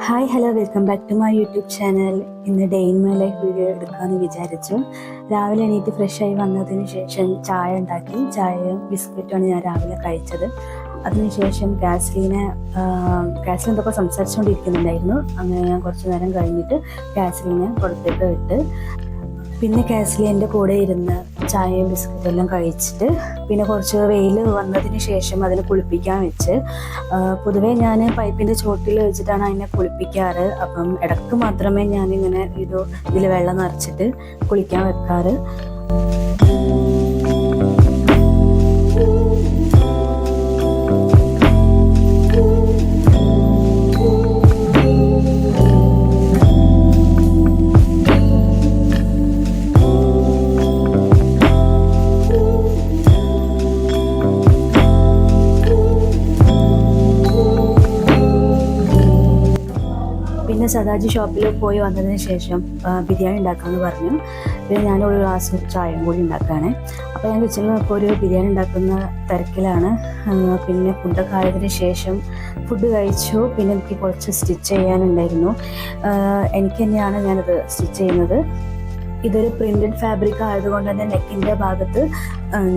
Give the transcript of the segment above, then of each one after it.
Hi hello welcome back to my YouTube channel. ഇന്ന് day in my life video എടുക്കാമെന്ന് വിചാരിച്ചു. രാവിലെ എണീറ്റ് ഫ്രഷായി വന്നതിന് ശേഷം ചായ ഉണ്ടാക്കി. ചായയും ബിസ്ക്കറ്റുമാണ് ഞാൻ രാവിലെ കഴിച്ചത്. അതിനുശേഷം ഗ്യാസിലിൻ എന്തൊക്കെ സംസാരിച്ചുകൊണ്ടിരിക്കുന്നുണ്ടായിരുന്നു. അങ്ങനെ ഞാൻ കുറച്ച് നേരം കഴിഞ്ഞിട്ട് ഗ്യാസിലിനെ പുറത്തേക്ക് ഇട്ട് പിന്നെ കാസ്ലിൻ്റെ കൂടെ ഇരുന്ന് ചായയും ബിസ്ക്കറ്റും എല്ലാം കഴിച്ചിട്ട് പിന്നെ കുറച്ച് വെയിൽ വന്നതിന് ശേഷം അതിനെ കുളിപ്പിക്കാൻ വെച്ച്. പൊതുവേ ഞാൻ പൈപ്പിൻ്റെ ചോട്ടിൽ വെച്ചിട്ടാണ് അതിനെ കുളിപ്പിക്കാറ്. അപ്പം ഇടയ്ക്ക് മാത്രമേ ഞാനിങ്ങനെ ഇതിൽ വെള്ളം നിറച്ചിട്ട് കുളിക്കാൻ വെക്കാറ്. പിന്നെ സദാജി ഷോപ്പിൽ പോയി വന്നതിന് ശേഷം ബിരിയാണി ഉണ്ടാക്കാമെന്ന് പറഞ്ഞു. പിന്നെ ഞാനൊരു ഗ്ലാസ് ചായയും കൂടി ഉണ്ടാക്കുകയാണ്. അപ്പോൾ ഞാൻ കിച്ചണിൽ ഇപ്പോൾ ഒരു ബിരിയാണി ഉണ്ടാക്കുന്ന തിരക്കിലാണ്. പിന്നെ ഫുഡൊക്കെ ആയതിനു ശേഷം ഫുഡ് കഴിച്ചു. പിന്നെ എനിക്ക് കുറച്ച് സ്റ്റിച്ച് ചെയ്യാനുണ്ടായിരുന്നു. എനിക്ക് തന്നെയാണ് ഞാനത് സ്റ്റിച്ച് ചെയ്യുന്നത്. ഇതൊരു പ്രിൻറ്റഡ് ഫാബ്രിക് ആയതുകൊണ്ട് തന്നെ നെക്കിൻ്റെ ഭാഗത്ത്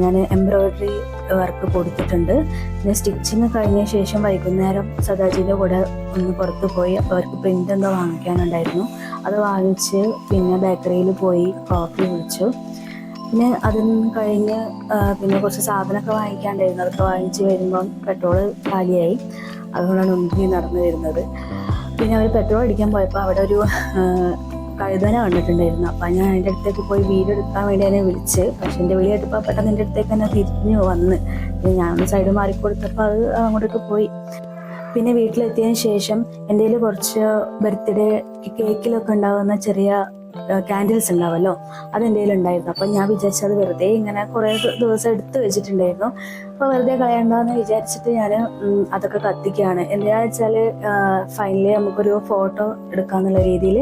ഞാൻ എംബ്രോയ്ഡറി വർക്ക് കൊടുത്തിട്ടുണ്ട്. പിന്നെ സ്റ്റിച്ചിങ് കഴിഞ്ഞ ശേഷം വൈകുന്നേരം സദാജിൻ്റെ കൂടെ ഒന്ന് പുറത്ത് പോയി. അപ്പോൾ അവർക്ക് പ്രിൻ്റ് എന്തോ വാങ്ങിക്കാനുണ്ടായിരുന്നു. അത് വാങ്ങിച്ച് പിന്നെ ബേക്കറിയിൽ പോയി കോഫി കുടിച്ചു. പിന്നെ അതിന് കഴിഞ്ഞ് പിന്നെ കുറച്ച് സാധനമൊക്കെ വാങ്ങിക്കാണ്ടായിരുന്നു. അതൊക്കെ വാങ്ങിച്ച് വരുമ്പം പെട്രോൾ കാലിയായി. അതുകൊണ്ടാണ് ഒന്നിനി നടന്നു വരുന്നത്. പിന്നെ അവർ പെട്രോൾ അടിക്കാൻ പോയപ്പോൾ അവിടെ ഒരു കഴുതന കണ്ടിട്ടുണ്ടായിരുന്നു. അപ്പം ഞാൻ എൻ്റെ അടുത്തേക്ക് പോയി വീഡിയോ എടുക്കാൻ വേണ്ടി എന്നെ വിളിച്ച്. പക്ഷെ എൻ്റെ വിളി കേട്ടപ്പോൾ പെട്ടെന്ന് എൻ്റെ അടുത്തേക്ക് തന്നെ തിരിഞ്ഞു വന്ന്. ഞാനൊന്ന് സൈഡ് മാറിക്കൊടുത്തപ്പോൾ അത് അങ്ങോട്ടേക്ക് പോയി. പിന്നെ വീട്ടിലെത്തിയതിന് ശേഷം എൻ്റെ കയ്യിൽ കുറച്ച് ബർത്ത്ഡേ കേക്കിലൊക്കെ ഉണ്ടാകുന്ന ചെറിയ ക്യാൻഡിൽസ് ഉണ്ടാവുമല്ലോ, അത് എൻ്റെ കയ്യിലുണ്ടായിരുന്നു. അപ്പം ഞാൻ വിചാരിച്ചത് വെറുതെ ഇങ്ങനെ കുറേ ദിവസം എടുത്ത് വെച്ചിട്ടുണ്ടായിരുന്നു. അപ്പോൾ വെറുതെ കളയണ്ടെന്ന് വിചാരിച്ചിട്ട് ഞാൻ അതൊക്കെ കത്തിക്കുകയാണ്. എന്താ വെച്ചാൽ ഫൈനലി നമുക്കൊരു ഫോട്ടോ എടുക്കാമെന്നുള്ള രീതിയിൽ.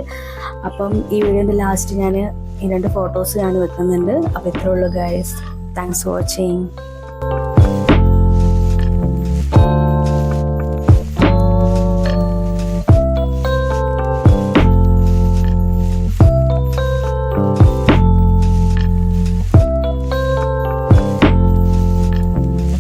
അപ്പം ഈ വീഡിയോൻ്റെ ലാസ്റ്റ് ഞാൻ ഈ 2 ഫോട്ടോസ് ഞാൻ വെക്കുന്നുണ്ട്. അപ്പോൾ ഇത്രേ ഉള്ളൂ ഗൈസ്. Thanks for watching.